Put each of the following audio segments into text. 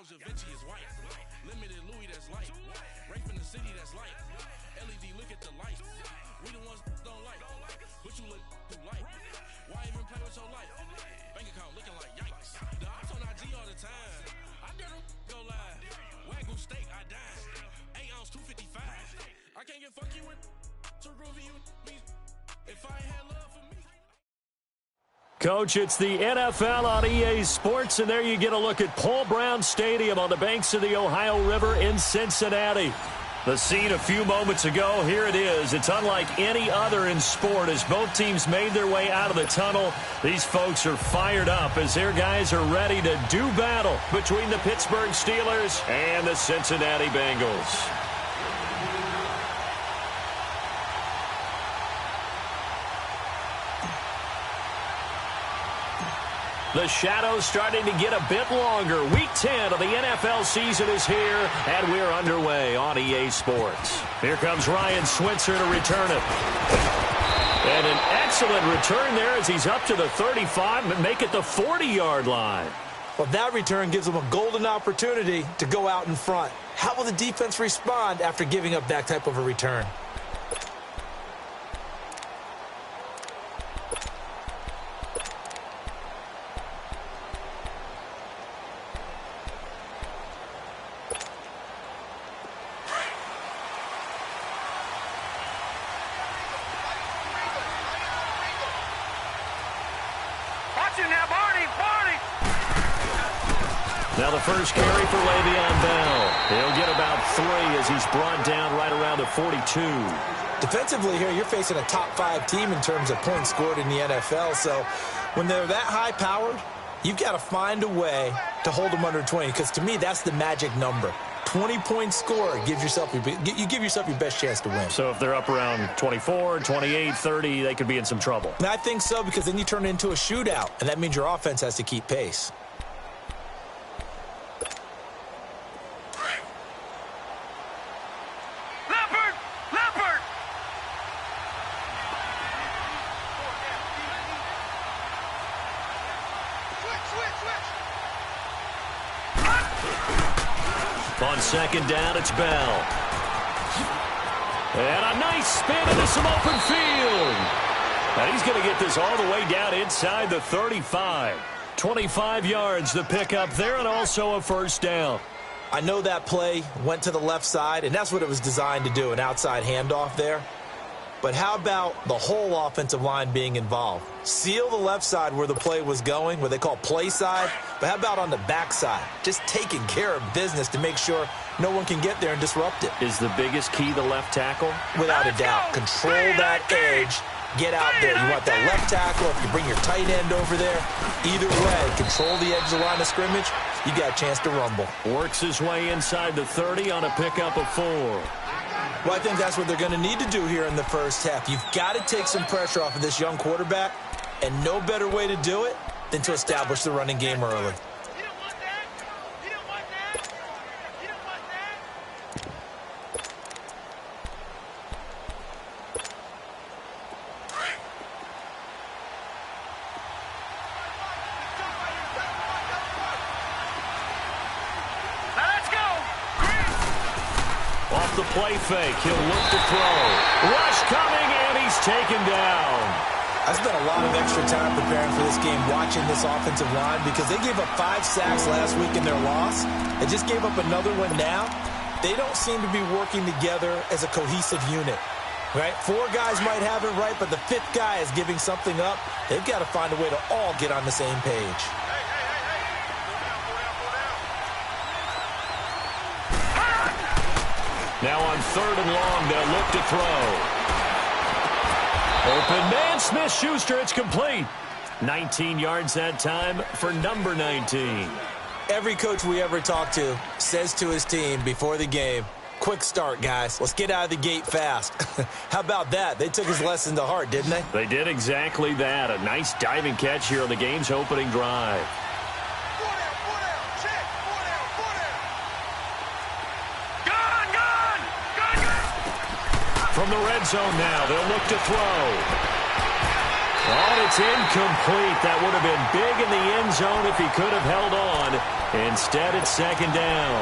Sopranos, Da Vinci is white. Limited Louis, that's light. Rape in the city, that's light. LED, look at the light. We the ones don't like. But you look too light. Why even play with your life? Bank account looking like yikes. The ops on IG all the time. I dare them go live. Wagyu steak, I dine. 8 ounce, 255. I can't get fucky with to review me. If I ain't had love for me. Coach, it's the NFL on EA Sports, and there you get a look at Paul Brown Stadium on the banks of the Ohio River in Cincinnati. The scene a few moments ago, here it is. It's unlike any other in sport as both teams made their way out of the tunnel. These folks are fired up as their guys are ready to do battle between the Pittsburgh Steelers and the Cincinnati Bengals. The shadow's starting to get a bit longer. Week 10 of the NFL season is here, and we're underway on EA Sports. Here comes Ryan Switzer to return it. And an excellent return there as he's up to the 35 and make it the 40-yard line. Well, that return gives them a golden opportunity to go out in front. How will the defense respond after giving up that type of a return? Now the first carry for Le'Veon Bell. He'll get about 3 as he's brought down right around the 42. Defensively here, you're facing a top-5 team in terms of points scored in the NFL. So when they're that high-powered, you've got to find a way to hold them under 20. Because to me, that's the magic number. 20-point score, you give yourself your best chance to win. So if they're up around 24, 28, 30, they could be in some trouble. And I think so, because then you turn it into a shootout, and that means your offense has to keep pace. On second down, it's Bell. And a nice spin into some open field. And he's going to get this all the way down inside the 35. 25 yards the pickup there, and also a first down. I know that play went to the left side, and that's what it was designed to do, an outside handoff there. But how about the whole offensive line being involved? Seal the left side where the play was going, what they call play side. But how about on the back side? Just taking care of business to make sure no one can get there and disrupt it. Is the biggest key the left tackle? Without a doubt. Control that edge. Get out there. You want that left tackle. If you bring your tight end over there, either way, control the edge of the line of scrimmage, you got a chance to rumble. Works his way inside the 30 on a pickup of 4. Well, I think that's what they're going to need to do here in the first half. You've got to take some pressure off of this young quarterback, and no better way to do it than to establish the running game early. The play fake. He'll look to throw. Rush coming, and he's taken down. I spent a lot of extra time preparing for this game, watching this offensive line, because they gave up 5 sacks last week in their loss. They just gave up another one now. They don't seem to be working together as a cohesive unit, right? 4 guys might have it right, but the 5th guy is giving something up. They've got to find a way to all get on the same page. Now on 3rd and long, they'll look to throw. Open man, Smith-Schuster, it's complete. 19 yards that time for number 19. Every coach we ever talk to says to his team before the game, quick start, guys. Let's get out of the gate fast. How about that? They took his lesson to heart, didn't they? They did exactly that. A nice diving catch here on the game's opening drive. From the red zone now, they'll look to throw. Oh, it's incomplete. That would have been big in the end zone if he could have held on. Instead, it's second down.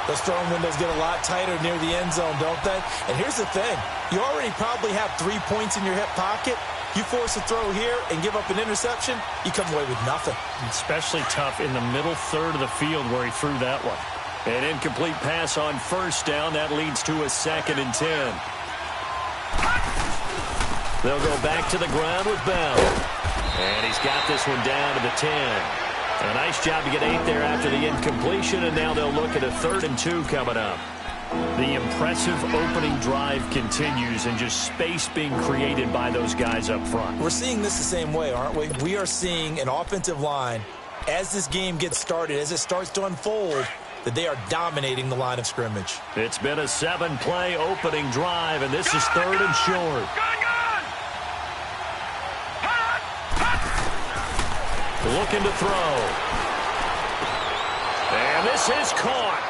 Those throwing windows get a lot tighter near the end zone, don't they? And here's the thing. You already probably have 3 points in your hip pocket. You force a throw here and give up an interception, you come away with nothing. Especially tough in the middle third of the field where he threw that one. An incomplete pass on first down. That leads to a 2nd and 10. They'll go back to the ground with Bell. And he's got this one down to the 10. A nice job to get 8 there after the incompletion, and now they'll look at a 3rd and 2 coming up. The impressive opening drive continues, and just space being created by those guys up front. We're seeing this the same way, aren't we? We are seeing an offensive line, as this game gets started, as it starts to unfold, that they are dominating the line of scrimmage. It's been a 7-play opening drive, and this is 3rd and short. Looking to throw. And this is caught.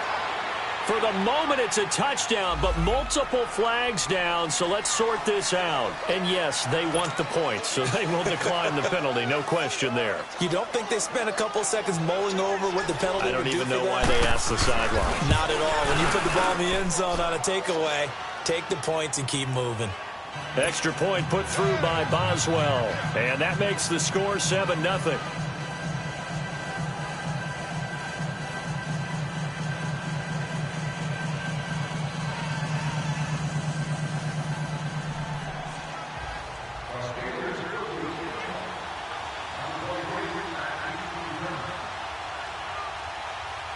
For the moment, it's a touchdown, but multiple flags down, so let's sort this out. And yes, they want the points, so they will decline the penalty, no question there. You don't think they spent a couple seconds mulling over what the penalty would do? I don't even know why they asked the sideline. Not at all. When you put the ball in the end zone on a takeaway, take the points and keep moving. Extra point put through by Boswell, and that makes the score 7-0.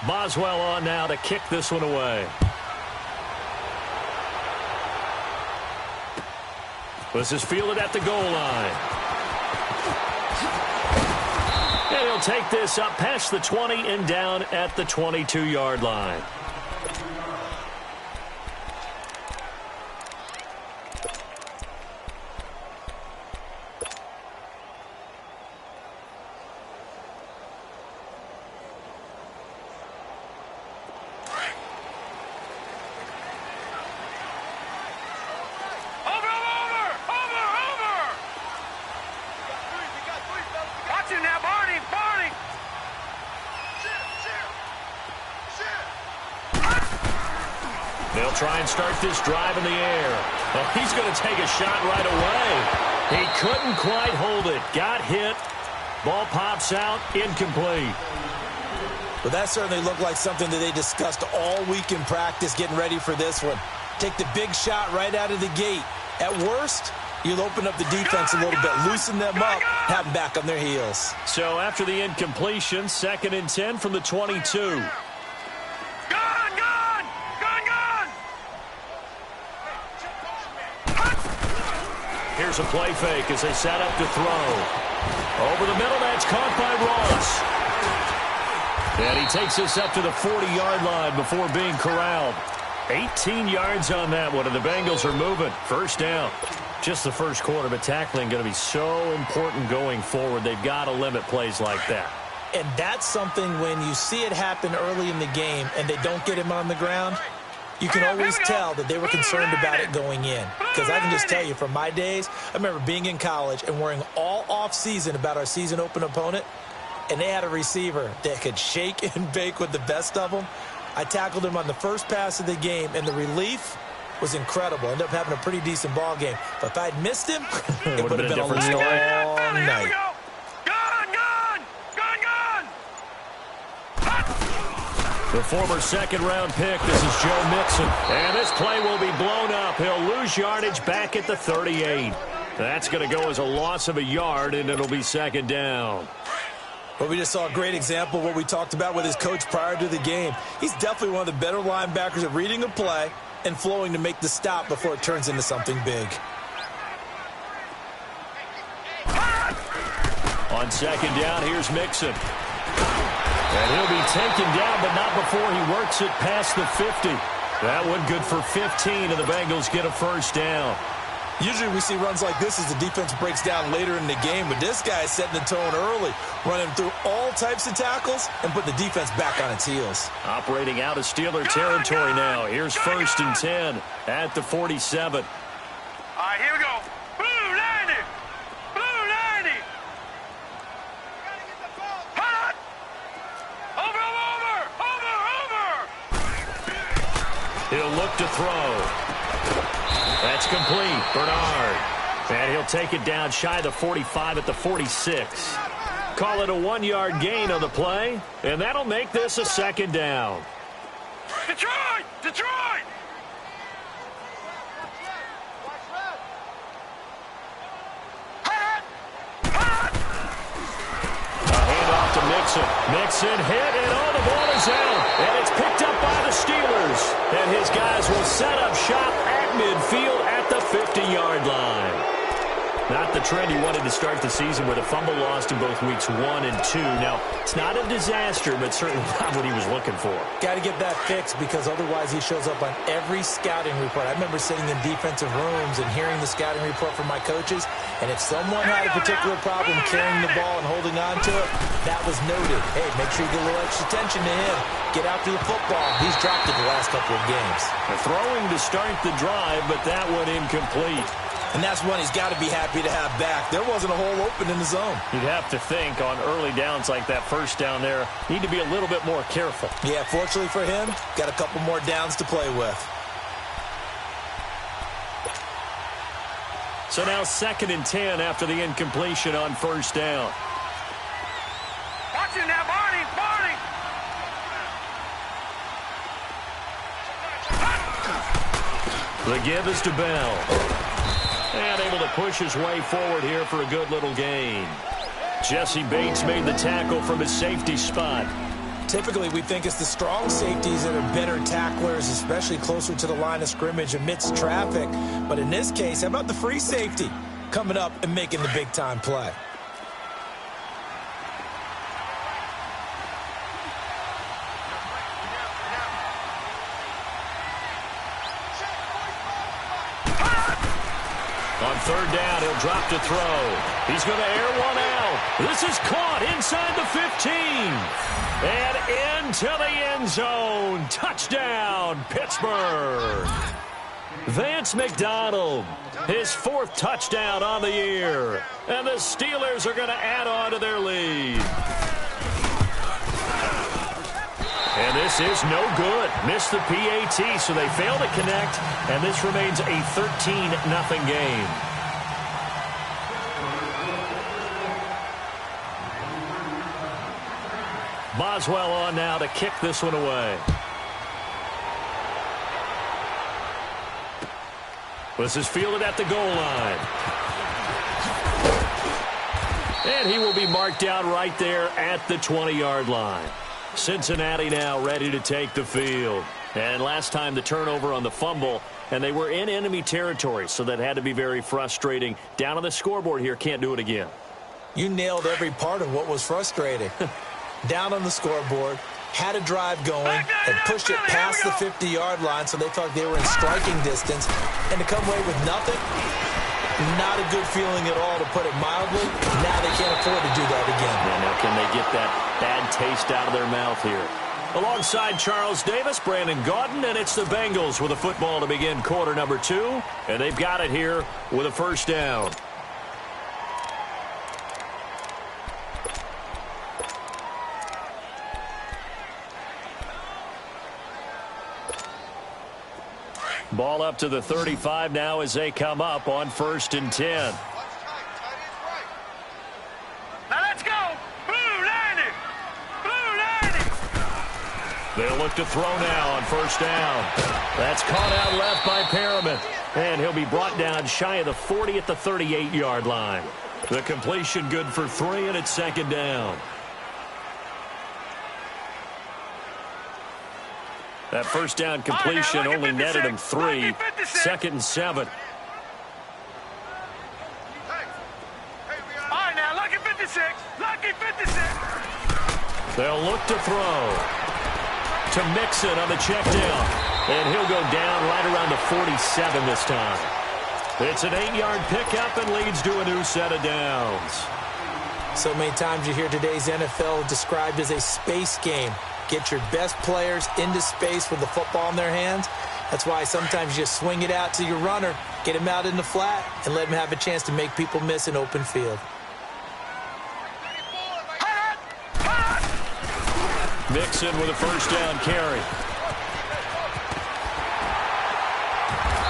Boswell on now to kick this one away. This is fielded at the goal line. And he'll take this up past the 20 and down at the 22-yard line. They'll try and start this drive in the air. Well, he's going to take a shot right away. He couldn't quite hold it. Got hit. Ball pops out. Incomplete. Well, that certainly looked like something that they discussed all week in practice getting ready for this one. Take the big shot right out of the gate. At worst, you'll open up the defense a little bit, loosen them up, have them back on their heels. So after the incompletion, 2nd and 10 from the 22. Here's a play fake as they set up to throw. Over the middle, that's caught by Ross. And he takes this up to the 40-yard line before being corralled. 18 yards on that one, and the Bengals are moving. First down. Just the first quarter, but tackling going to be so important going forward. They've got to limit plays like that. And that's something when you see it happen early in the game and they don't get him on the ground, you can always tell that they were concerned about it going in. Because I can just tell you, from my days, I remember being in college and worrying all off-season about our season open opponent, and they had a receiver that could shake and bake with the best of them. I tackled him on the first pass of the game, and the relief was incredible. Ended up having a pretty decent ball game. But if I'd missed him, it would have been a long night. The former second-round pick, this is Joe Mixon. And this play will be blown up. He'll lose yardage back at the 38. That's going to go as a loss of a yard, and it'll be second down. Well, we just saw a great example of what we talked about with his coach prior to the game. He's definitely one of the better linebackers at reading a play and flowing to make the stop before it turns into something big. On second down, here's Mixon. And he'll be taken down, but not before he works it past the 50. That one good for 15, and the Bengals get a first down. Usually we see runs like this as the defense breaks down later in the game, but this guy is setting the tone early, running through all types of tackles and put the defense back on its heels. Operating out of Steeler territory now. Here's 1st and 10 at the 47. All right, here we go. Blue 90. Blue 90. Hot. He'll look to throw. That's complete. Bernard. And he'll take it down shy of the 45 at the 46. Call it a 1-yard gain on the play, and that'll make this a second down. Detroit! Detroit! To Mixon hit, and the ball is out. And it's picked up by the Steelers. And his guys will set up shop at midfield at the 50-yard line. Not the trend he wanted to start the season with a fumble lost in both weeks 1 and 2. Now, it's not a disaster, but certainly not what he was looking for. Got to get that fixed because otherwise he shows up on every scouting report. I remember sitting in defensive rooms and hearing the scouting report from my coaches, and if someone had a particular problem carrying the ball and holding on to it, that was noted. Hey, make sure you get a little extra attention to him. Get after the football. He's dropped it the last couple of games. They're throwing to start the drive, but that one incomplete. And that's one he's got to be happy to have back. There wasn't a hole open in the zone. You'd have to think on early downs like that first down there, need to be a little bit more careful. Yeah, fortunately for him, got a couple more downs to play with. So now 2nd and 10 after the incompletion on first down. Watch it now, Barney! The give is to Bell. And able to push his way forward here for a good little gain. Jesse Bates made the tackle from his safety spot. Typically, we think it's the strong safeties that are better tacklers, especially closer to the line of scrimmage amidst traffic. But in this case, how about the free safety coming up and making the big-time play? On third down, he'll drop to throw. He's going to air one out. This is caught inside the 15. And into the end zone. Touchdown, Pittsburgh. Vance McDonald, his 4th touchdown on the year. And the Steelers are going to add on to their lead. And this is no good. Missed the PAT, so they fail to connect, and this remains a 13-0 game. Boswell on now to kick this one away. This is fielded at the goal line. And he will be marked down right there at the 20-yard line. Cincinnati now ready to take the field. And last time the turnover on the fumble, and they were in enemy territory, so that had to be very frustrating. Down on the scoreboard here, can't do it again. You nailed every part of what was frustrating. Down on the scoreboard, had a drive going, and pushed it past the 50-yard line, so they thought they were in striking distance. And to come away with nothing, not a good feeling at all, to put it mildly. Now they can't afford to do that again. Yeah, now can they get that bad taste out of their mouth here? Alongside Charles Davis, Brandon Gaudin, and it's the Bengals with a football to begin quarter number 2. And they've got it here with a first down. Ball up to the 35 now as they come up on 1st and 10. Now let's go! Blue landing! Blue landing! They'll look to throw now on first down. That's caught out left by Perriman. And he'll be brought down shy of the 40 at the 38-yard line. The completion good for 3, and it's 2nd down. That first down completion only netted him 3. 2nd and 7. All right, now, lucky 56. Lucky 56. They'll look to throw. To Mixon on the check down. And he'll go down right around the 47 this time. It's an 8-yard pickup and leads to a new set of downs. So many times you hear today's NFL described as a space game. Get your best players into space with the football in their hands. That's why sometimes you just swing it out to your runner, get him out in the flat, and let him have a chance to make people miss an open field. Mixon with a first down carry.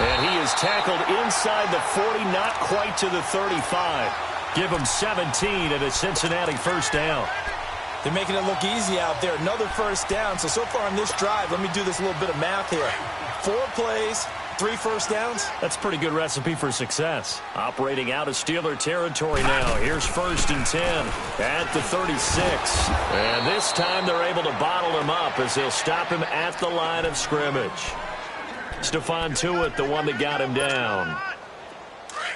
And he is tackled inside the 40, not quite to the 35. Give him 17 and a Cincinnati first down. They're making it look easy out there. Another first down. So far on this drive, let me do this little bit of math here. 4 plays, 3 first downs. That's a pretty good recipe for success. Operating out of Steeler territory now. Here's 1st and 10 at the 36. And this time they're able to bottle him up as they'll stop him at the line of scrimmage. Stephon Tuitt, the one that got him down.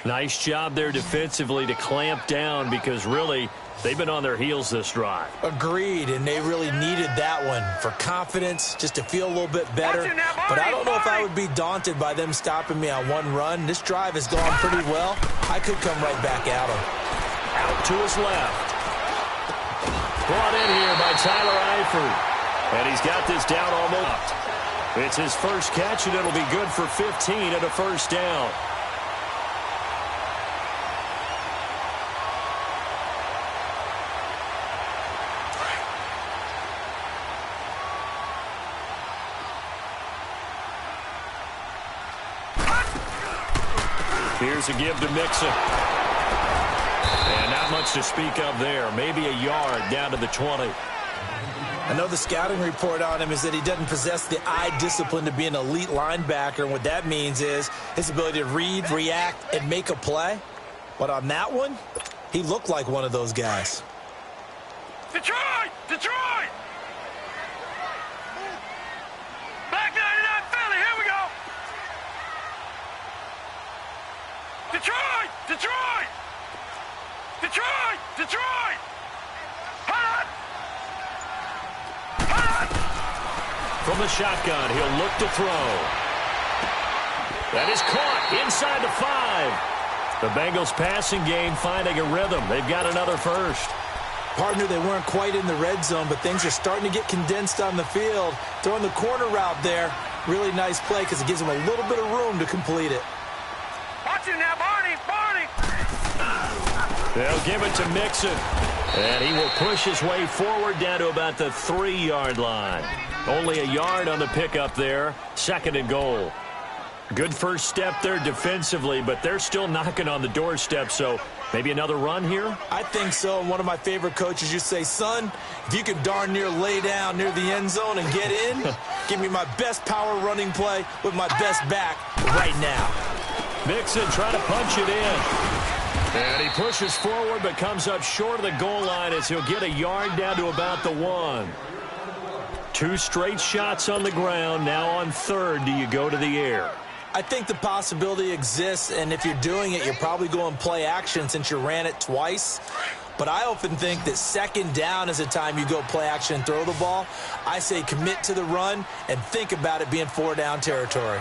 Nice job there defensively to clamp down because really they've been on their heels this drive. Agreed, and they really needed that one for confidence, just to feel a little bit better. But I don't know if I would be daunted by them stopping me on one run. This drive has gone pretty well. I could come right back at them. Out to his left. Brought in here by Tyler Eifert. And he's got this down almost. It's his first catch, and it'll be good for 15 and a first down. Here's a give to Mixon. And not much to speak of there. Maybe a yard down to the 20. I know the scouting report on him is that he doesn't possess the eye discipline to be an elite linebacker. And what that means is his ability to read, react, and make a play. But on that one, he looked like one of those guys. Detroit! Detroit! Back 99 Philly, here we go! Detroit! Detroit! Detroit! Detroit! Hot! Hot! From the shotgun, he'll look to throw. That is caught inside the 5. The Bengals passing game finding a rhythm. They've got another first. Partner, they weren't quite in the red zone, but things are starting to get condensed on the field. Throwing the corner route there, really nice play because it gives them a little bit of room to complete it. Watch it now, Barney! Barney! They'll give it to Mixon. And he will push his way forward down to about the 3-yard line. Only a yard on the pickup there. 2nd and goal. Good first step there defensively, but they're still knocking on the doorstep, so maybe another run here? I think so. And one of my favorite coaches used to say, son, if you can darn near lay down near the end zone and get in, give me my best power running play with my best back right now. Mixon trying to punch it in. And he pushes forward but comes up short of the goal line as he'll get a yard down to about the 1. 2 straight shots on the ground. Now on 3rd, do you go to the air? I think the possibility exists, and if you're doing it, you're probably going play action since you ran it twice. But I often think that 2nd down is the time you go play action and throw the ball. I say commit to the run and think about it being 4-down territory.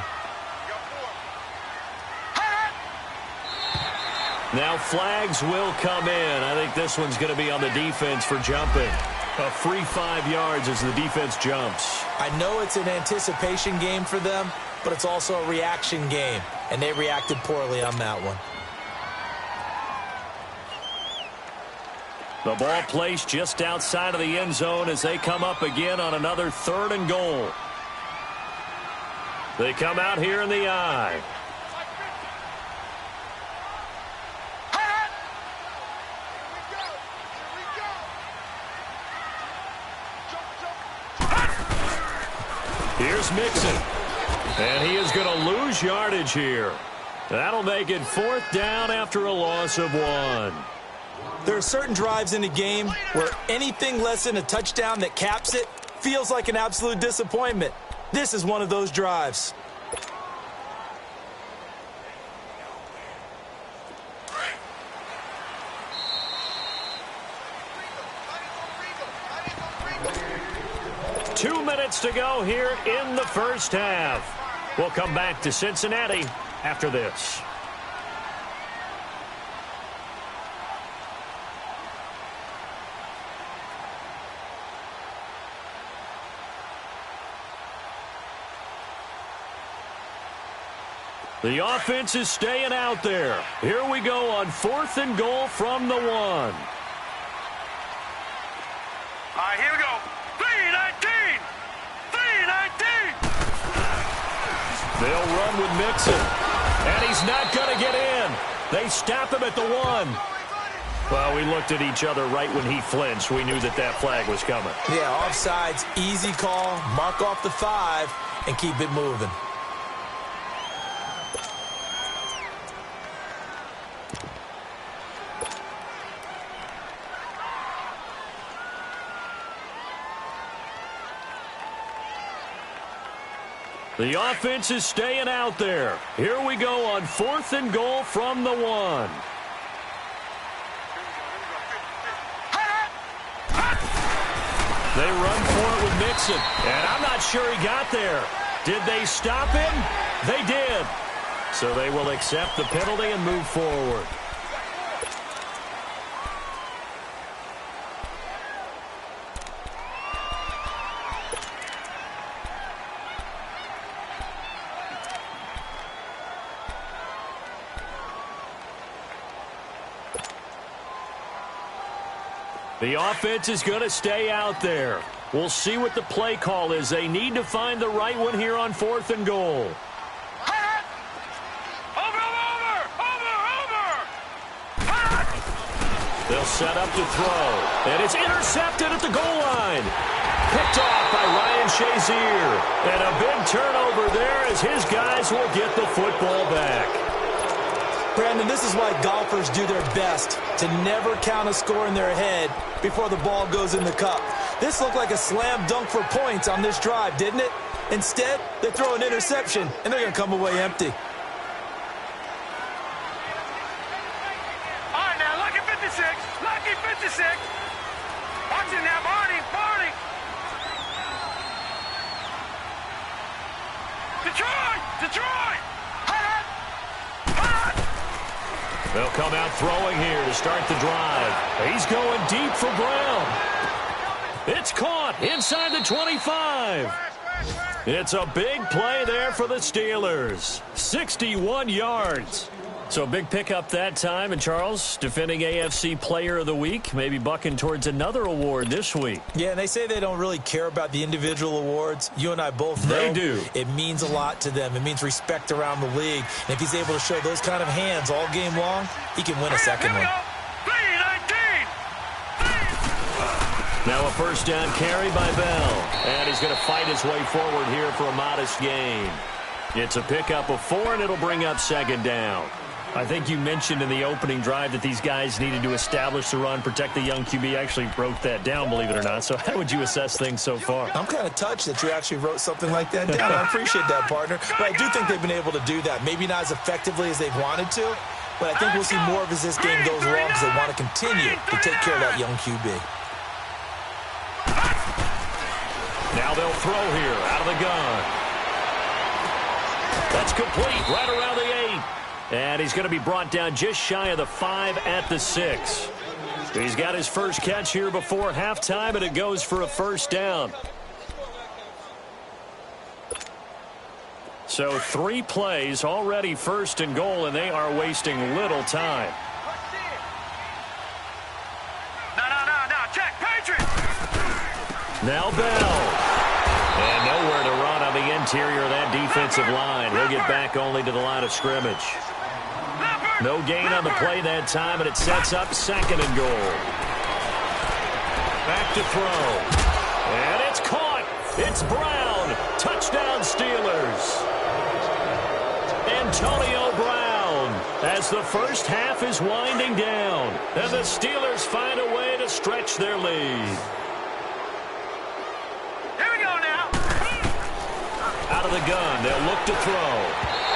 Now flags will come in. I think this one's going to be on the defense for jumping. A free 5 yards as the defense jumps. I know it's an anticipation game for them, but it's also a reaction game, and they reacted poorly on that one. The ball placed just outside of the end zone as they come up again on another 3rd and goal. They come out here in the eye. Here's Mixon. And he is going to lose yardage here. That'll make it 4th down after a loss of 1. There are certain drives in the game where anything less than a touchdown that caps it feels like an absolute disappointment. This is one of those drives. Two minutes to go here in the first half. We'll come back to Cincinnati after this. The offense is staying out there. Here we go on 4th and goal from the 1. All right, here we go. 3-19! 3-19! They'll run with Mixon. is not going to get in. They stop him at the 1. Well, we looked at each other right when he flinched. We knew that that flag was coming. Yeah, offsides, easy call. Mark off the 5 and keep it moving. The offense is staying out there. Here we go on 4th and goal from the 1. They run for it with Mixon, and I'm not sure he got there. Did they stop him? They did. So they will accept the penalty and move forward. The offense is going to stay out there. We'll see what the play call is. They need to find the right one here on 4th and goal. They'll set up to throw. And it's intercepted at the goal line. Picked off by Ryan Shazier. And a big turnover there as his guys will get the football back. Brandon, this is why golfers do their best to never count a score in their head before the ball goes in the cup. This looked like a slam dunk for points on this drive, didn't it? Instead, they throw an interception, and they're going to come away empty. All right, now, lucky 56. Lucky 56. Watch it now, Barney. Barney. Detroit. Detroit. They'll come out throwing here to start the drive. He's going deep for Brown. It's caught inside the 25. It's a big play there for the Steelers. 61 yards. So a big pickup that time. And Charles, defending AFC Player of the Week, maybe bucking towards another award this week. Yeah, and they say they don't really care about the individual awards. You and I both know they do. It means a lot to them. It means respect around the league. And if he's able to show those kind of hands all game long, he can win a second one. Now a first down carry by Bell. And he's going to fight his way forward here for a modest gain. It's a pickup of 4, and it'll bring up 2nd down. I think you mentioned in the opening drive that these guys needed to establish the run, protect the young QB. I actually wrote that down, believe it or not. So how would you assess things so far? I'm kind of touched that you actually wrote something like that down. I appreciate that, partner. But I do think they've been able to do that. Maybe not as effectively as they've wanted to, but I think we'll see more of as this game goes along because they want to continue to take care of that young QB. Now they'll throw here out of the gun. That's complete right around the 8. And he's going to be brought down just shy of the 5 at the 6. He's got his first catch here before halftime, and it goes for a first down. So 3 plays already 1st and goal, and they are wasting little time. No, check, Patriots. Now Bell. And nowhere to run on the interior of that defensive line. He'll get back only to the line of scrimmage. No gain on the play that time, and it sets up 2nd and goal. Back to throw. And it's caught. It's Brown. Touchdown Steelers. Antonio Brown as the first half is winding down. And the Steelers find a way to stretch their lead. Here we go now. Out of the gun, they'll look to throw.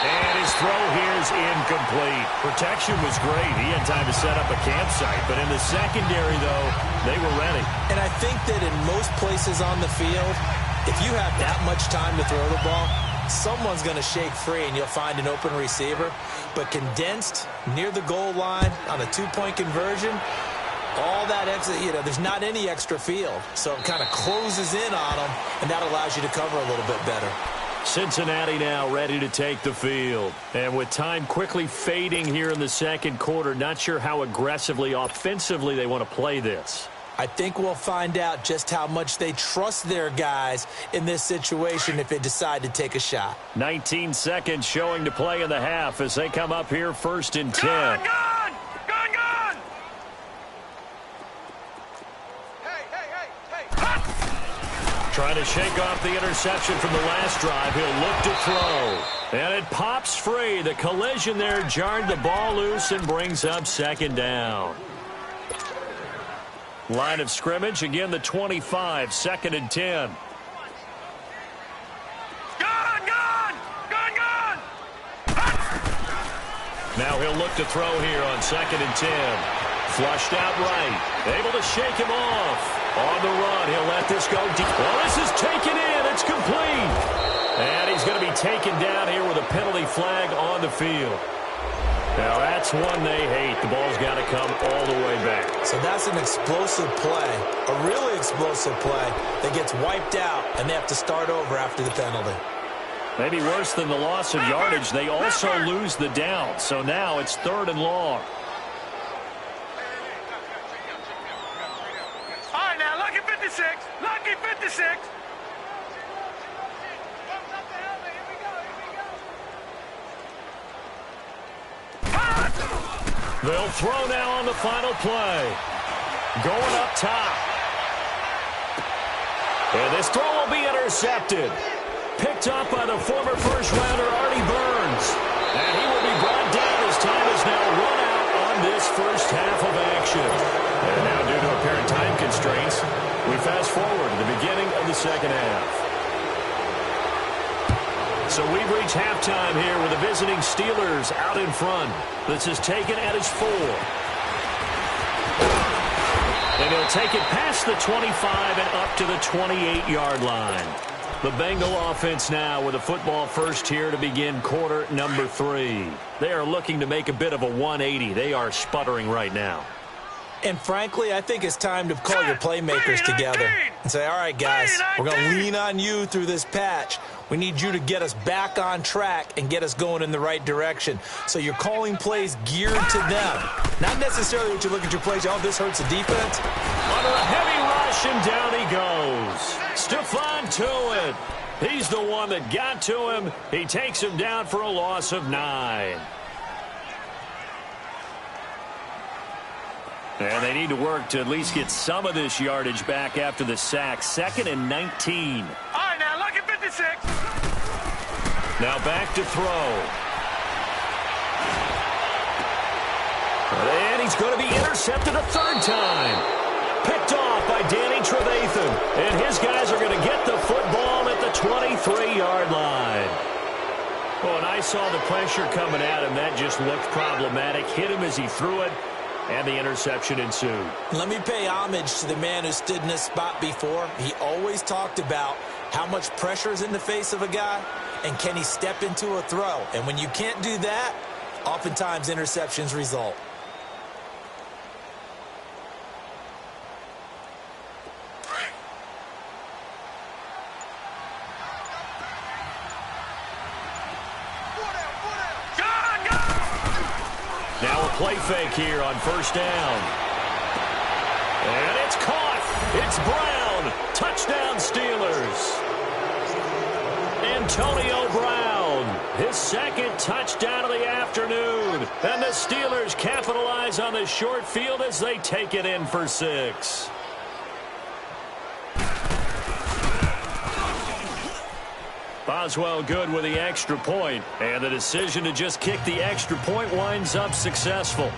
And his throw here is incomplete. Protection was great. He had time to set up a campsite. But in the secondary, though, they were ready. And I think that in most places on the field, if you have that much time to throw the ball, someone's going to shake free and you'll find an open receiver. But condensed near the goal line on a 2-point conversion, all that extra, there's not any extra field. So it kind of closes in on them, and that allows you to cover a little bit better. Cincinnati now ready to take the field. And with time quickly fading here in the second quarter, not sure how aggressively, offensively they want to play this. I think we'll find out just how much they trust their guys in this situation if they decide to take a shot. 19 seconds showing to play in the half as they come up here 1st and 10. Gone! Trying to shake off the interception from the last drive. He'll look to throw. And it pops free. The collision there jarred the ball loose and brings up 2nd down. Line of scrimmage, again the 25, 2nd and 10. Gone! Now he'll look to throw here on 2nd and 10. Flushed out right. Able to shake him off. On the run, he'll let this go deep. Well, this is taken in. It's complete. And he's going to be taken down here with a penalty flag on the field. Now, that's one they hate. The ball's got to come all the way back. So that's an explosive play, a really explosive play that gets wiped out, and they have to start over after the penalty. Maybe worse than the loss of yardage, they also lose the down. So now it's 3rd and long. All right, now, lucky 56. Lucky 56. They'll throw now on the final play. Going up top. And this throw will be intercepted. Picked up by the former first-rounder Artie Burns. And he will be brought down as time is now run out on this first half of action. And now, due to apparent time constraints, we fast forward to the beginning of the 2nd half. So we've reached halftime here with the visiting Steelers out in front. This is taken at his 4. And he'll take it past the 25 and up to the 28-yard line. The Bengal offense now with a football first here to begin quarter number 3. They are looking to make a bit of a 180. They are sputtering right now. And frankly, I think it's time to call your playmakers together and say, all right, guys, we're going to lean on you through this patch. We need you to get us back on track and get us going in the right direction. So you're calling plays geared to them. Not necessarily what you look at your plays, oh, this hurts the defense. Under a heavy rush, and down he goes. Stephon Tuitt. He's the one that got to him. He takes him down for a loss of 9. And they need to work to at least get some of this yardage back after the sack. 2nd and 19. All right, now, lucky 56. Now back to throw. And he's going to be intercepted a 3rd time. Picked off by Danny Trevathan. And his guys are going to get the football at the 23-yard line. Oh, and I saw the pressure coming at him. That just looked problematic. Hit him as he threw it. And the interception ensued. Let me pay homage to the man who stood in this spot before. He always talked about how much pressure is in the face of a guy and can he step into a throw. And when you can't do that, oftentimes interceptions result. Now a play fake here on 1st down. And it's caught. It's Brown. Touchdown Steelers. Antonio Brown. His 2nd touchdown of the afternoon. And the Steelers capitalize on the short field as they take it in for 6. Boswell good with the extra point, and the decision to just kick the extra point winds up successful.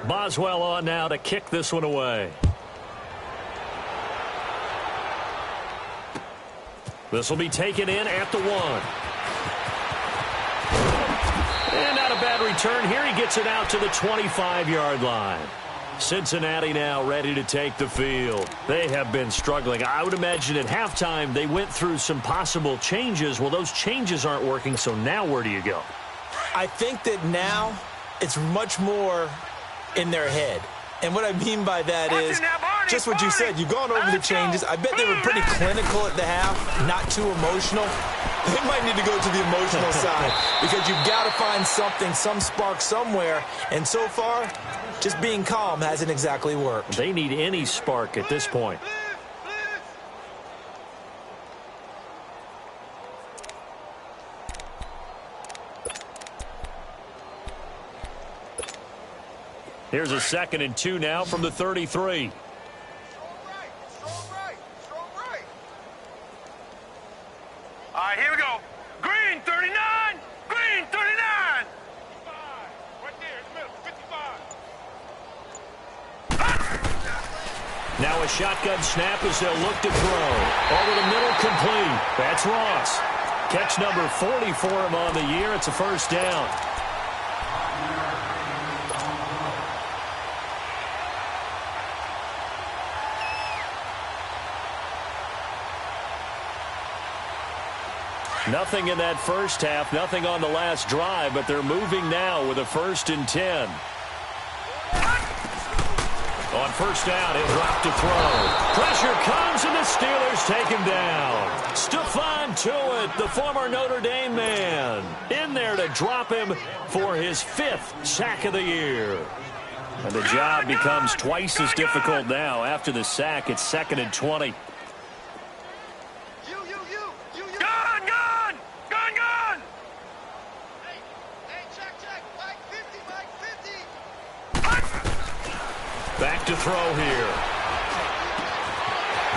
Boswell on now to kick this one away. This will be taken in at the 1. And not a bad return here. He gets it out to the 25-yard line. Cincinnati now ready to take the field. They have been struggling. I would imagine at halftime they went through some possible changes. Well, those changes aren't working, so now where do you go? I think that now it's much more in their head. And what I mean by that is just what you said. You've gone over the changes. I bet they were pretty clinical at the half, not too emotional. They might need to go to the emotional side because you've got to find something, some spark somewhere. And so far, just being calm hasn't exactly worked. They need any spark at this point. Here's a 2nd and 2 now from the 33. All right, here we go. Green 39. Green 39. 55. Right there in the middle. 55. Now a shotgun snap as they'll look to throw. Over the middle, complete. That's Ross. Catch number 40 for him on the year. It's a first down. Nothing in that first half, nothing on the last drive, but they're moving now with a 1st and 10. On first down, he'll drop to throw. Pressure comes, and the Steelers take him down. Stephon Tuitt, the former Notre Dame man, in there to drop him for his 5th sack of the year. And the job becomes twice as difficult now. After the sack, it's 2nd and 20. Back to throw here.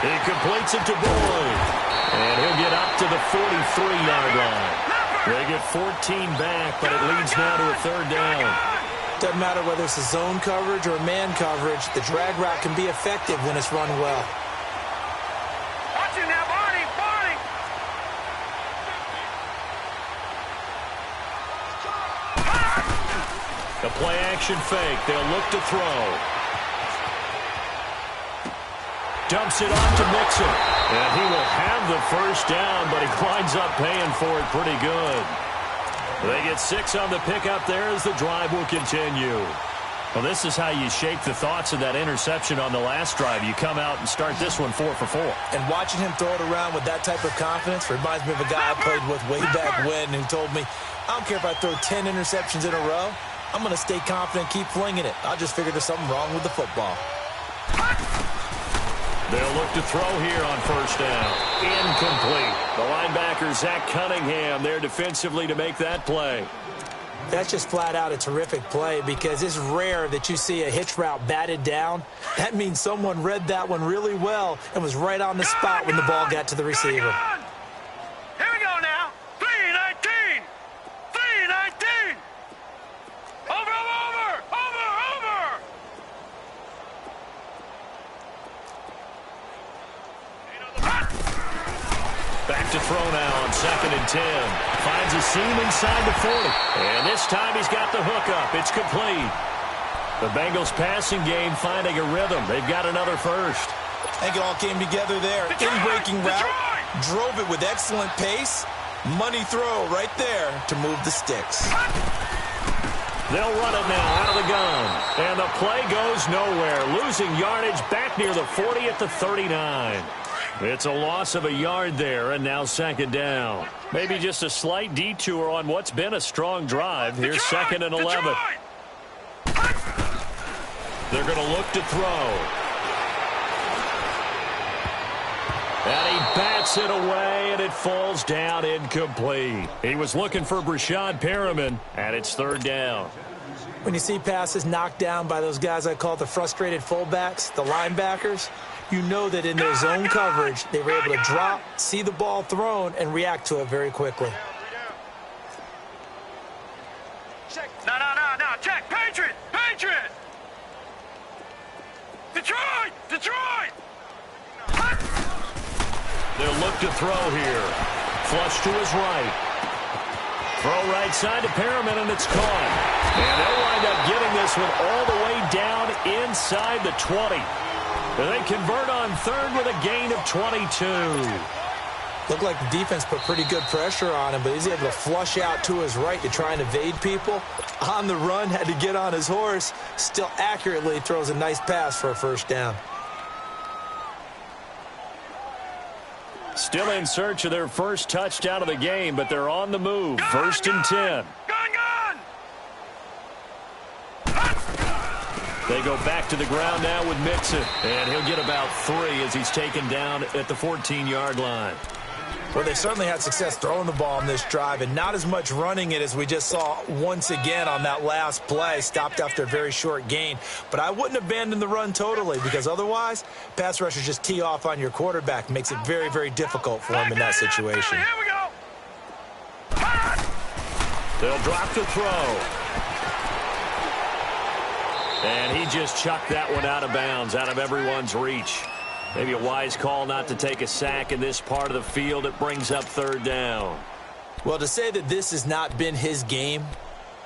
He completes it to Boyd. And he'll get up to the 43-yard line. They get 14 back, but it leads now to a 3rd down. Doesn't matter whether it's a zone coverage or man coverage, the drag route can be effective when it's run well. Watch it now, Barney, Barney. The play action fake. They'll look to throw. Dumps it off to Mixon. And he will have the first down, but he winds up paying for it pretty good. They get 6 on the pickup there as the drive will continue. Well, this is how you shake the thoughts of that interception on the last drive. You come out and start this one 4 for 4. And watching him throw it around with that type of confidence reminds me of a guy I played with way back when who told me, I don't care if I throw 10 interceptions in a row. I'm going to stay confident and keep flinging it. I'll just figure there's something wrong with the football. They'll look to throw here on first down. Incomplete. The linebacker, Zach Cunningham, there defensively to make that play. That's just flat out a terrific play because it's rare that you see a hitch route batted down. That means someone read that one really well and was right on the spot when the ball got to the receiver. Here we go now. 3-19. 3-19. Over. Back to throw now on 2nd and 10. Finds a seam inside the 40. And this time he's got the hookup. It's complete. The Bengals passing game finding a rhythm. They've got another first. I think it all came together there. In-breaking route. Drove it with excellent pace. Money throw right there to move the sticks. They'll run it now out of the gun. And the play goes nowhere. Losing yardage back near the 40 at the 39. It's a loss of a yard there, and now 2nd down. Maybe just a slight detour on what's been a strong drive. Here's 2nd and 11. They're going to look to throw. And he bats it away, and it falls down incomplete. He was looking for Brashad Perriman, and it's 3rd down. When you see passes knocked down by those guys I call the frustrated fullbacks, the linebackers, you know that in their zone coverage, they were able to drop, see the ball thrown, and react to it very quickly. No. Check. Patriot. Detroit. They'll look to throw here. Flush to his right. Throw right side to Perriman, and it's caught. And they'll wind up getting this one all the way down inside the 20. And they convert on 3rd with a gain of 22. Looked like the defense put pretty good pressure on him, but he's able to flush out to his right to try and evade people. On the run, had to get on his horse. Still accurately throws a nice pass for a first down. Still in search of their first touchdown of the game, but they're on the move. First and 10. They go back to the ground now with Mixon, and he'll get about 3 as he's taken down at the 14-yard line. Well, they certainly had success throwing the ball on this drive and not as much running it as we just saw once again on that last play. Stopped after a very short gain. But I wouldn't abandon the run totally because otherwise, pass rushers just tee off on your quarterback. Makes it very, very difficult for him in that situation. Here we go. They'll drop the throw. And he just chucked that one out of bounds, out of everyone's reach. Maybe a wise call not to take a sack in this part of the field. It brings up third down. Well, to say that this has not been his game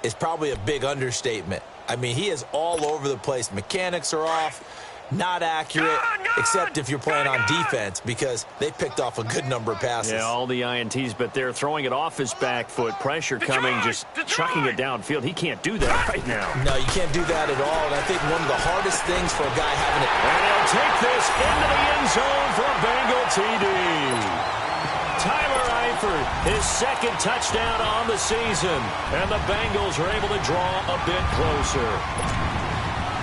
is probably a big understatement. I mean, he is all over the place. Mechanics are off, not accurate, except if you're playing on defense because they picked off a good number of passes. Yeah, all the INTs, but they're throwing it off his back foot. Pressure coming, just chucking it downfield. He can't do that right now. No, you can't do that at all. And I think one of the hardest things for a guy having it. And he'll take this into the end zone for a Bengal TD. Tyler Eifert, his second touchdown on the season. And the Bengals are able to draw a bit closer.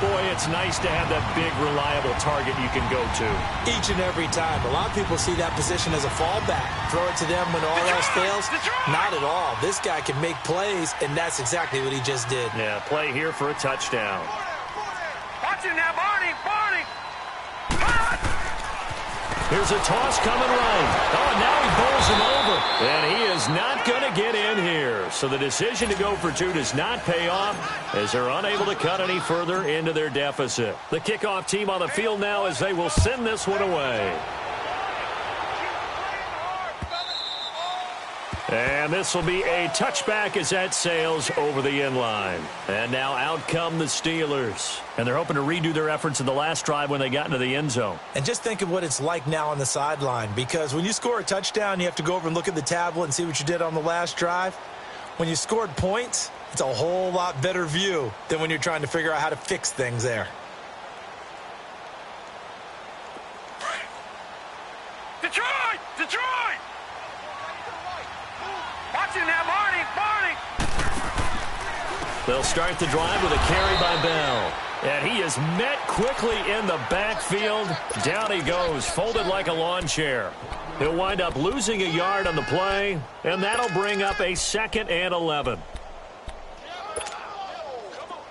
Boy, it's nice to have that big, reliable target you can go to. Each and every time. A lot of people see that position as a fallback. Throw it to them when all else fails. Not at all. This guy can make plays, and that's exactly what he just did. Yeah, play here for a touchdown. Watch it now, Barney. Here's a toss coming right. Oh, and now he bowls him over. And he is not going to get in here. So the decision to go for 2 does not pay off as they're unable to cut any further into their deficit. The kickoff team on the field now as they will send this one away. And this will be a touchback as that sails over the end line. And now out come the Steelers. And they're hoping to redo their efforts in the last drive when they got into the end zone. And just think of what it's like now on the sideline. Because when you score a touchdown, you have to go over and look at the tablet and see what you did on the last drive. When you scored points, it's a whole lot better view than when you're trying to figure out how to fix things there. Detroit! Watch it now, Barney! They'll start the drive with a carry by Bell. And he is met quickly in the backfield. Down he goes, folded like a lawn chair. He'll wind up losing a yard on the play, and that'll bring up a 2nd and 11.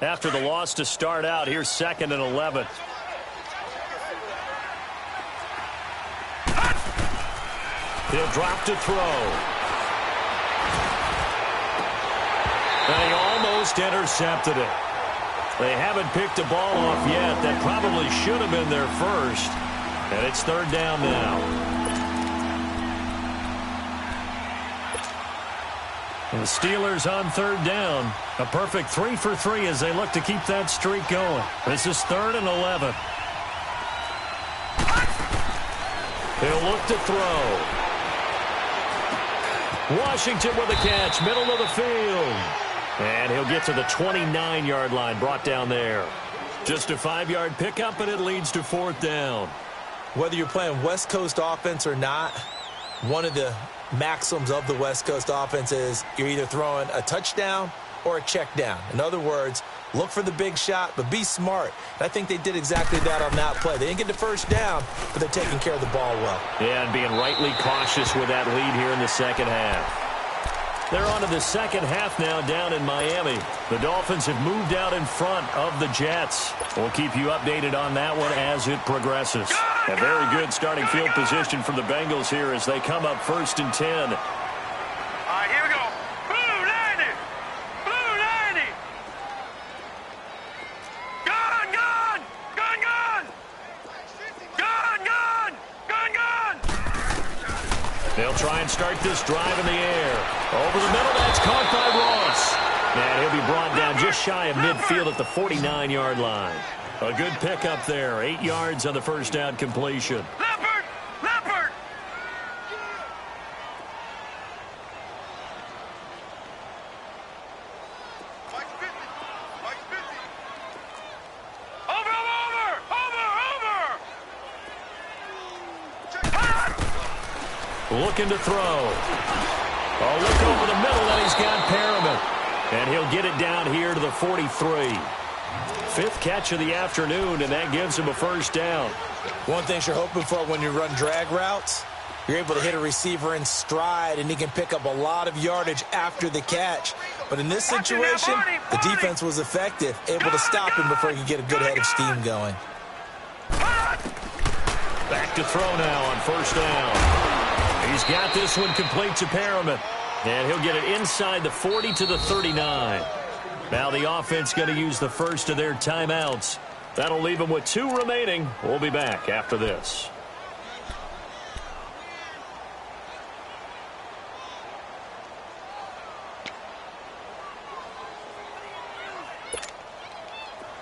After the loss to start out, here's 2nd and 11. He'll drop to throw. And he almost intercepted it. They haven't picked a ball off yet. That probably should have been their first. And it's 3rd down now. And the Steelers on 3rd down. A perfect 3 for 3 as they look to keep that streak going. This is 3rd and 11. He'll look to throw. Washington with a catch, middle of the field. And he'll get to the 29-yard line, brought down there. Just a 5-yard pickup, and it leads to 4th down. Whether you're playing West Coast offense or not, one of the maxims of the West Coast offense is you're either throwing a touchdown or a check down. In other words, look for the big shot, but be smart. And I think they did exactly that on that play. They didn't get the first down, but they're taking care of the ball well. Yeah, and being rightly cautious with that lead here in the second half. They're on to the second half now down in Miami. The Dolphins have moved out in front of the Jets. We'll keep you updated on that one as it progresses. A very good starting field position for the Bengals here as they come up 1st and 10. All right, here we go. Blue 90! Blue 90! Gun! Gun! Gun! Gun! Gun! Gun! Gun! Gun! They'll try and start this drive in the air. Over the middle, that's caught by Ross. And he'll be brought down just shy of midfield at the 49-yard line. A good pickup there. 8 yards on the first down completion. Leopard! Leopard! Over! looking to throw. Oh, look over the middle, and he's got Perriman. And he'll get it down here to the 43. Fifth catch of the afternoon, and that gives him a first down. One thing you're hoping for when you run drag routes, you're able to hit a receiver in stride, and he can pick up a lot of yardage after the catch. But in this situation, the defense was effective, able to stop him before he could get a good head of steam going. Back to throw now on first down. He's got this one complete to Perriman. And he'll get it inside the 40 to the 39. Now the offense going to use the first of their timeouts. That'll leave them with 2 remaining. We'll be back after this.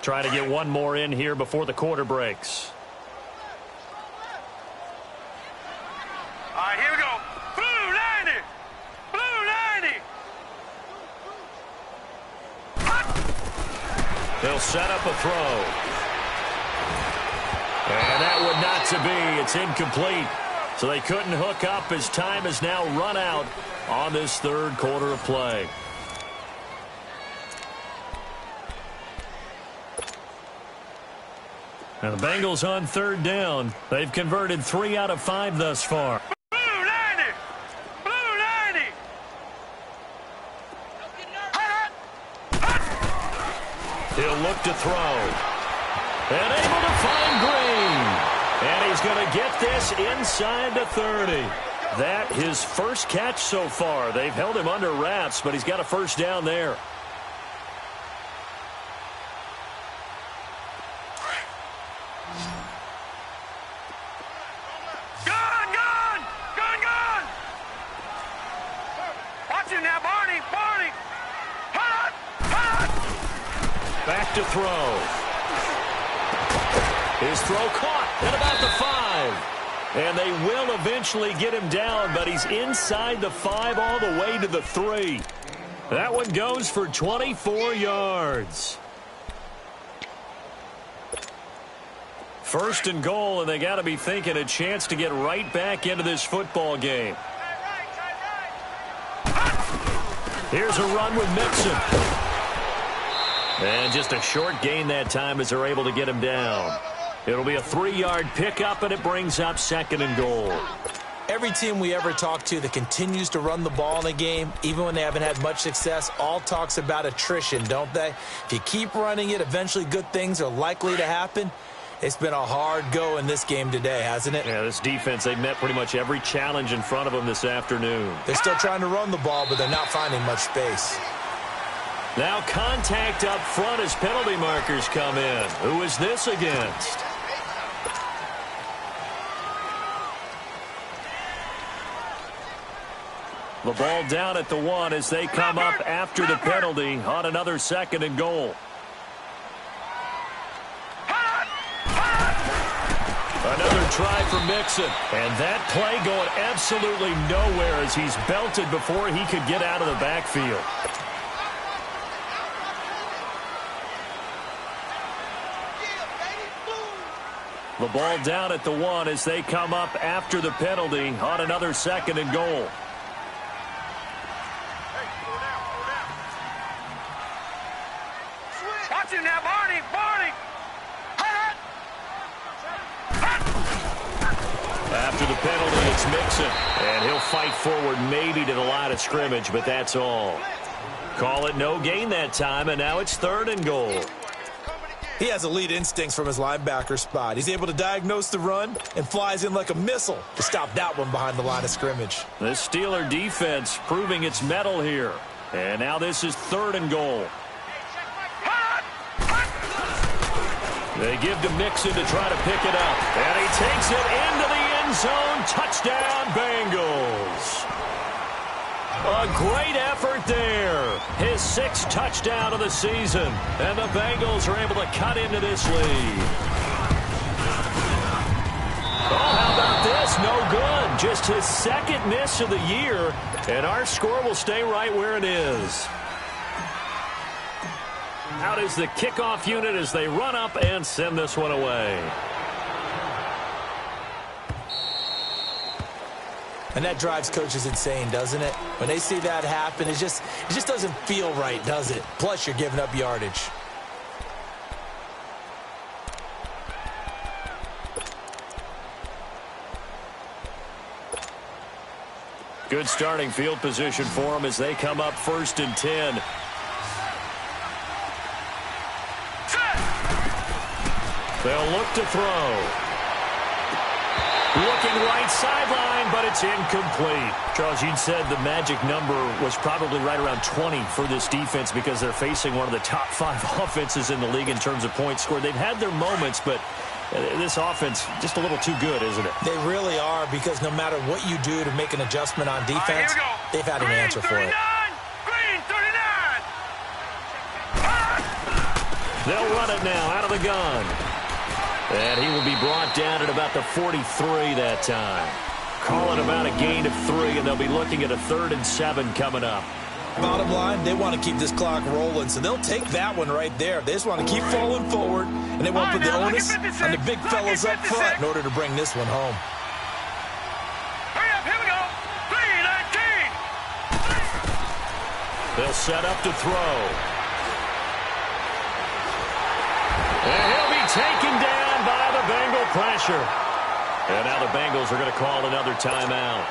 Try to get one more in here before the quarter breaks. All right, here we go. Blue 90. Blue 90. They'll set up a throw. And that would not to be. It's incomplete. So they couldn't hook up as time has now run out on this third quarter of play. And the Bengals on third down. They've converted 3 out of 5 thus far. Blue 90. Blue 90. He'll look to throw. And able to find Green. And he's going to get this inside the 30. That his first catch so far. They've held him under wraps, but he's got a first down there. Back to throw. His throw caught at about the 5. And they will eventually get him down, but he's inside the 5 all the way to the 3. That one goes for 24 yards. First and goal, and they got to be thinking a chance to get right back into this football game. Here's a run with Mixon. And just a short gain that time as they're able to get him down. It'll be a 3-yard pickup, and it brings up second and goal. Every team we ever talk to that continues to run the ball in a game, even when they haven't had much success, all talks about attrition, don't they? If you keep running it, eventually good things are likely to happen. It's been a hard go in this game today, hasn't it? Yeah, this defense, they've met pretty much every challenge in front of them this afternoon. They're still trying to run the ball, but they're not finding much space. Now contact up front as penalty markers come in. Who is this against? The ball down at the 1 as they come up after the penalty on another second and goal. Another try for Mixon. And that play going absolutely nowhere as he's belted before he could get out of the backfield. The ball down at the 1 as they come up after the penalty on another second and goal. Watch him now, Barney. Barney. After the penalty, it's Mixon. And he'll fight forward maybe to the line of scrimmage, but that's all. Call it no gain that time, and now it's third and goal. He has elite instincts from his linebacker spot. He's able to diagnose the run and flies in like a missile to stop that one behind the line of scrimmage. This Steeler defense proving its mettle here. And now this is third and goal. They give to Mixon to try to pick it up. And he takes it into the end zone. Touchdown, Bengals. A great effort there. His 6th touchdown of the season. And the Bengals are able to cut into this lead. Oh, how about this? No good. Just his 2nd miss of the year. And our score will stay right where it is. Out is the kickoff unit as they run up and send this one away. And that drives coaches insane, doesn't it? When they see that happen, it just doesn't feel right, does it? Plus, you're giving up yardage. Good starting field position for them as they come up 1st and 10. They'll look to throw. Looking right sideline, but it's incomplete. Charles, you said the magic number was probably right around 20 for this defense because they're facing one of the top 5 offenses in the league in terms of points scored. They've had their moments, but this offense just a little too good, isn't it? They really are, because no matter what you do to make an adjustment on defense, they've had an answer for it. Green 39! They'll run it now out of the gun. And he will be brought down at about the 43 that time. Calling about a gain of 3, and they'll be looking at a 3rd and 7 coming up. Bottom line, they want to keep this clock rolling, so they'll take that one right there. They just want to keep falling forward, and they won't put the onus on the big fellas up front in order to bring this one home. Hurry up, here we go. 3-19. They'll set up to throw. And he'll be taken down by the Bengal pressure. And now the Bengals are going to call another timeout.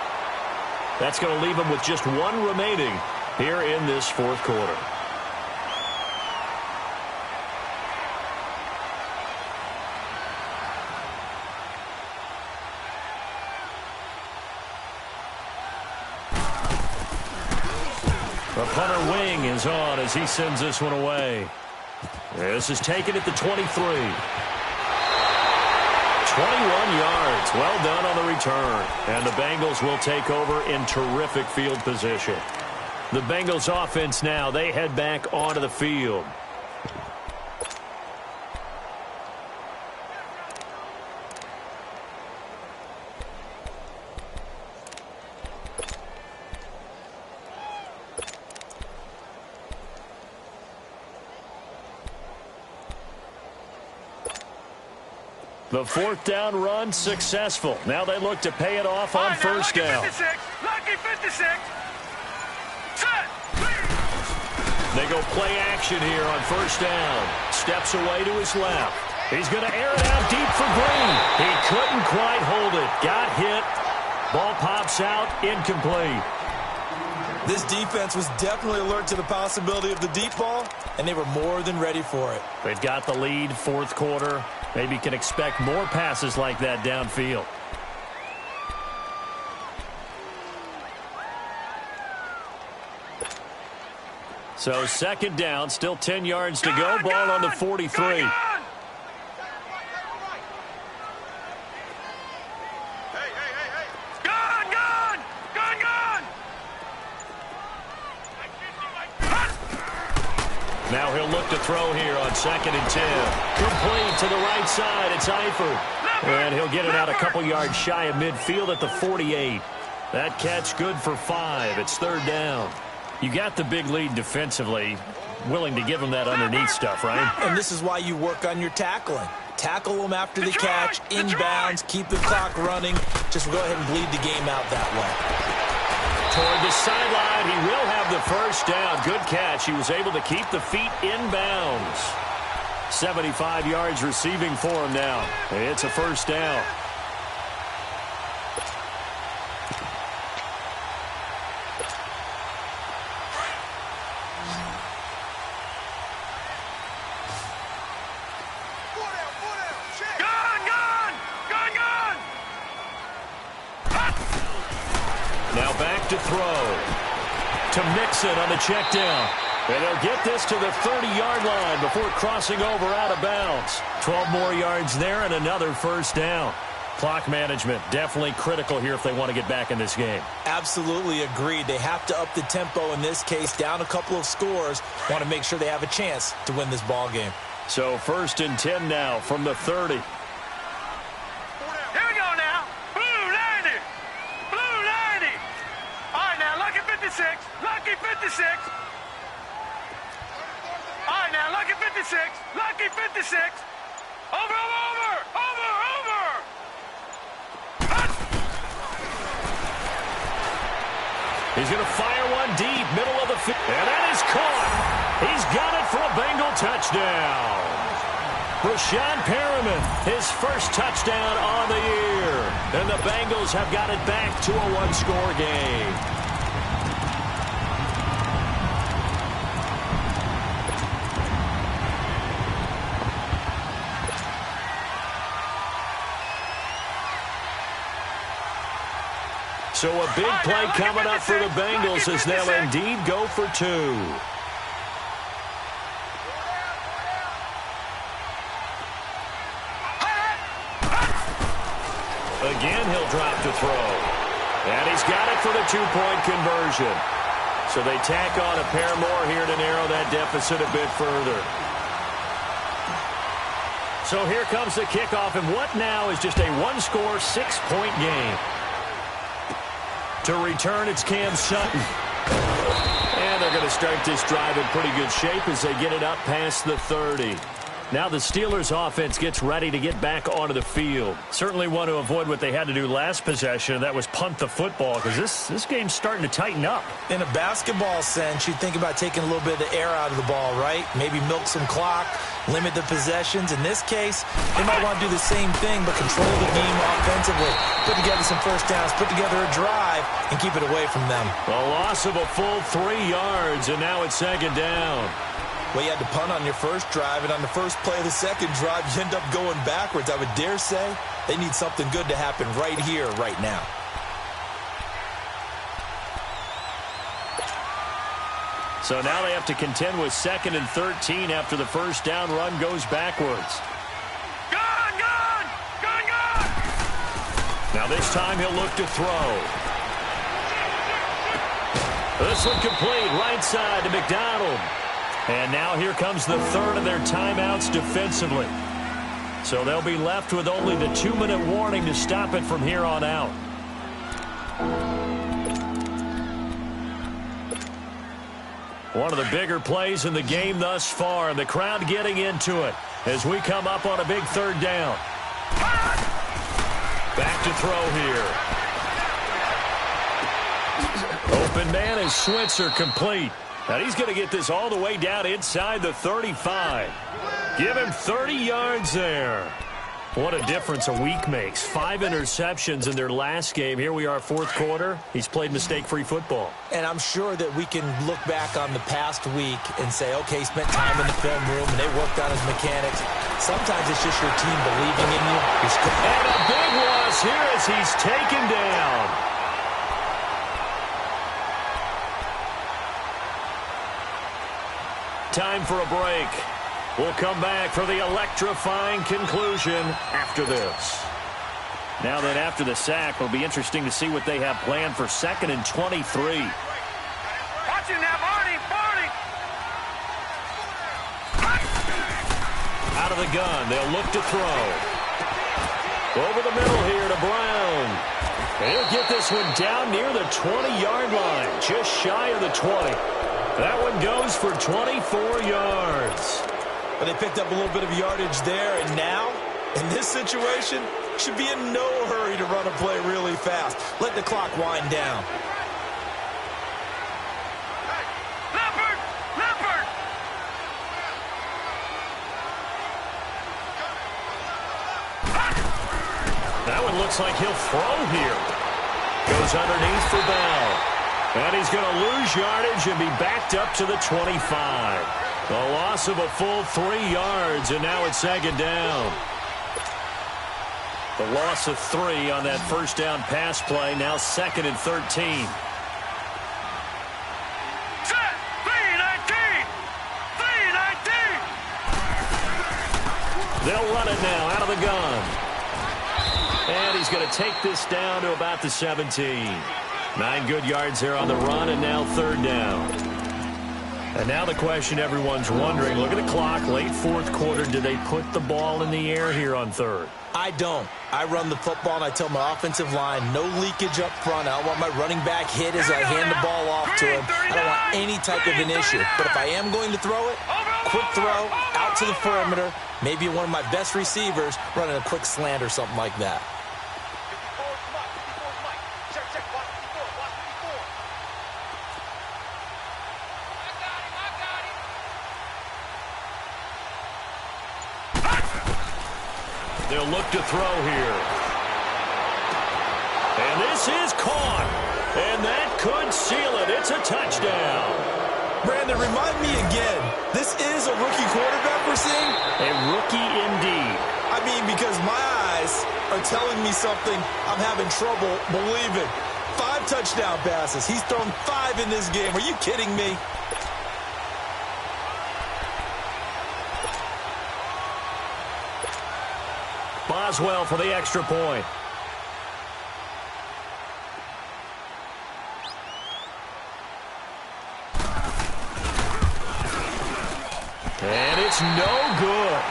That's going to leave them with just 1 remaining here in this 4th quarter. The punter wing is on as he sends this one away. This is taken at the 23. 21 yards. Well done on the return. And the Bengals will take over in terrific field position. The Bengals offense now, they head back onto the field. The 4th down run successful. Now they look to pay it off on 1st down. Lucky 56. Set. They go play action here on 1st down. Steps away to his left. He's going to air it out deep for Green. He couldn't quite hold it. Got hit. Ball pops out. Incomplete. This defense was definitely alert to the possibility of the deep ball, and they were more than ready for it. They've got the lead, 4th quarter. Maybe can expect more passes like that downfield. So 2nd down, still 10 yards to go. Ball on the 43. Now he'll look to throw here on 2nd and 10. Complete to the right side. It's Eifert. And he'll get it out a couple yards shy of midfield at the 48. That catch good for 5. It's 3rd down. You got the big lead defensively. Willing to give him that underneath stuff, right? And this is why you work on your tackling. Tackle them after the catch, inbounds, keep the clock running. Just go ahead and bleed the game out that way. Toward the sideline, he will have the 1st down. Good catch. He was able to keep the feet inbounds. 75 yards receiving for him now. It's a 1st down. Now back to throw. To Mixon on the check down. And they'll get this to the 30-yard line before crossing over out of bounds. 12 more yards there and another 1st down. Clock management definitely critical here if they want to get back in this game. Absolutely agreed. They have to up the tempo in this case, down a couple of scores. Want to make sure they have a chance to win this ball game. So 1st and 10 now from the 30. Here we go now. Blue 90. Blue 90. All right, now, lucky 56. Lucky 56. All right, now, lucky 56. Lucky 56. Over, over, over. Over, over. He's going to fire one deep, middle of the field, and that is caught. He's got it for a Bengal touchdown. Brashad Perriman, his first touchdown on the year. And the Bengals have got it back to a one-score game. So a big play coming up for the Bengals as they'll indeed go for two. Again, he'll drop to throw. And he's got it for the two-point conversion. So they tack on a pair more here to narrow that deficit a bit further. So here comes the kickoff, and what now is just a one-score, six-point game. To return, it's Cam Sutton. And they're going to start this drive in pretty good shape as they get it up past the 30. Now the Steelers offense gets ready to get back onto the field. Certainly want to avoid what they had to do last possession. That was punt the football, because this game's starting to tighten up. In a basketball sense, you think about taking a little bit of the air out of the ball, right? Maybe milk some clock, limit the possessions. In this case, they might want to do the same thing, but control the game offensively. Put together some first downs, put together a drive, and keep it away from them. A loss of a full 3 yards, and now it's second down. Well, you had to punt on your first drive, and on the first play of the second drive, you end up going backwards. I would dare say they need something good to happen right here, right now. So now they have to contend with 2nd and 13 after the first down run goes backwards. Gone! Now this time he'll look to throw. This one complete, right side to McDonald. And now here comes the third of their timeouts defensively. So they'll be left with only the 2-minute warning to stop it from here on out. One of the bigger plays in the game thus far, and the crowd getting into it as we come up on a big third down. Back to throw here. Open man is Switzer, complete. Now he's going to get this all the way down inside the 35. Give him 30 yards there. What a difference a week makes. 5 interceptions in their last game. Here we are, fourth quarter. He's played mistake-free football. And I'm sure that we can look back on the past week and say, okay, he spent time in the film room and they worked on his mechanics. Sometimes it's just your team believing in you. And a big loss here as he's taken down. Time for a break. We'll come back for the electrifying conclusion after this. Now then, after the sack, it'll be interesting to see what they have planned for 2nd and 23. Watch him now, Barney! Out of the gun, they'll look to throw. Over the middle here to Brown. He'll get this one down near the 20-yard line, just shy of the 20. That one goes for 24 yards. But they picked up a little bit of yardage there, and now, in this situation, should be in no hurry to run a play really fast. Let the clock wind down. Leopard! That one looks like he'll throw here. Goes underneath for Bell. And he's going to lose yardage and be backed up to the 25. A loss of a full 3 yards, and now it's second down. The loss of 3 on that first down pass play, now 2nd and 13. Set! 3-19! They'll run it now out of the gun. And he's going to take this down to about the 17. 9 good yards there on the run, and now third down. And now the question everyone's wondering, look at the clock, late fourth quarter, do they put the ball in the air here on third? I don't. I run the football, and I tell my offensive line, no leakage up front. I don't want my running back hit as I hand the ball off to him. I don't want any type of an issue. But if I am going to throw it, quick throw, out to the perimeter, maybe one of my best receivers running a quick slant or something like that. 54, They'll look to throw here. And this is caught. And that could seal it. It's a touchdown. Brandon, remind me again, this is a rookie quarterback we're seeing? A rookie indeed. I mean, because my eyes are telling me something I'm having trouble believing. 5 touchdown passes. He's thrown 5 in this game. Are you kidding me? Boswell for the extra point. And it's no good.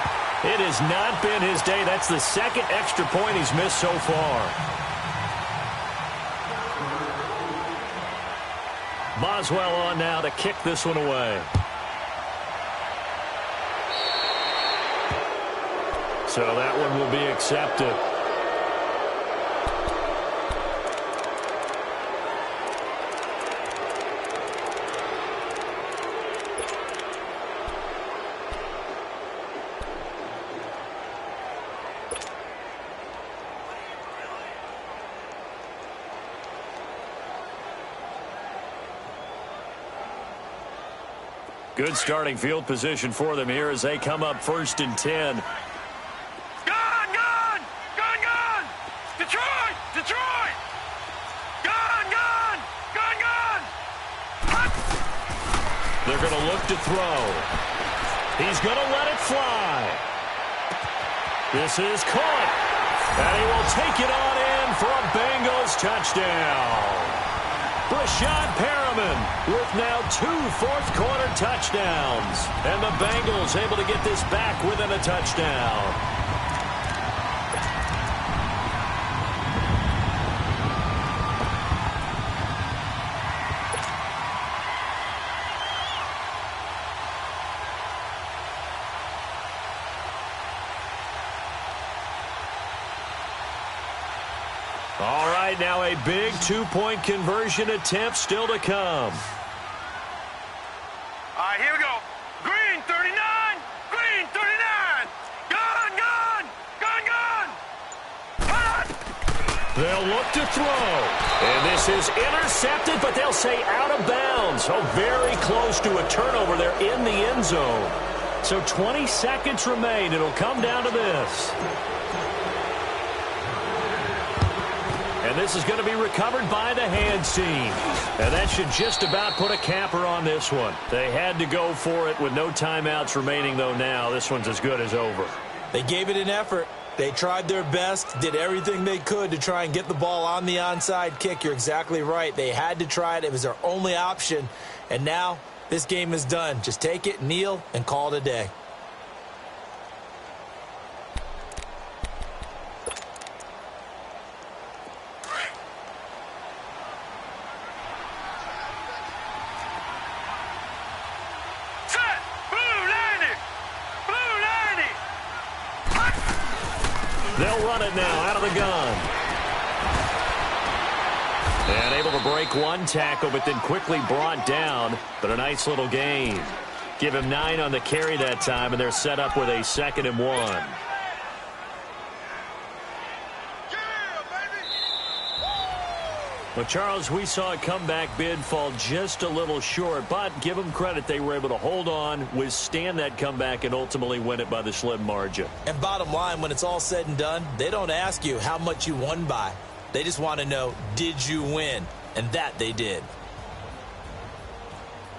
It has not been his day. That's the second extra point he's missed so far. Boswell on now to kick this one away. So that one will be accepted. Good starting field position for them here as they come up 1st and 10. Gun! Detroit! Gun! They're going to look to throw. He's going to let it fly. This is caught. And he will take it on in for a Bengals touchdown. Rashad Perriman with now 2 fourth-quarter touchdowns. And the Bengals able to get this back within a touchdown. All right, now a big 2-point conversion attempt still to come. All right, here we go. Green 39! Green 39! Gun! They'll look to throw. And this is intercepted, but they'll say out of bounds. So very close to a turnover there in the end zone. So 20 seconds remain. It'll come down to this. And this is going to be recovered by the hands team. And that should just about put a capper on this one. They had to go for it with no timeouts remaining, though, now. This one's as good as over. They gave it an effort. They tried their best, did everything they could to try and get the ball on the onside kick. You're exactly right. They had to try it. It was their only option. And now this game is done. Just take it, kneel, and call it a day. They'll run it now out of the gun. And able to break one tackle, but then quickly brought down. But a nice little gain. Give him 9 on the carry that time, and they're set up with a 2nd and 1. Well, Charles, we saw a comeback bid fall just a little short, but give them credit. They were able to hold on, withstand that comeback, and ultimately win it by the slim margin. And bottom line, when it's all said and done, they don't ask you how much you won by. They just want to know, did you win? And that they did.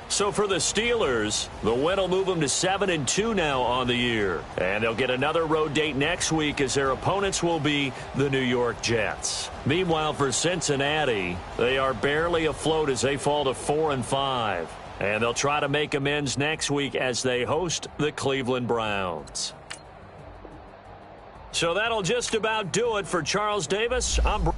So for the Steelers, the win will move them to 7-2 now on the year. And they'll get another road date next week as their opponents will be the New York Jets. Meanwhile, for Cincinnati, they are barely afloat as they fall to 4-5. And they'll try to make amends next week as they host the Cleveland Browns. So that'll just about do it for Charles Davis. I'm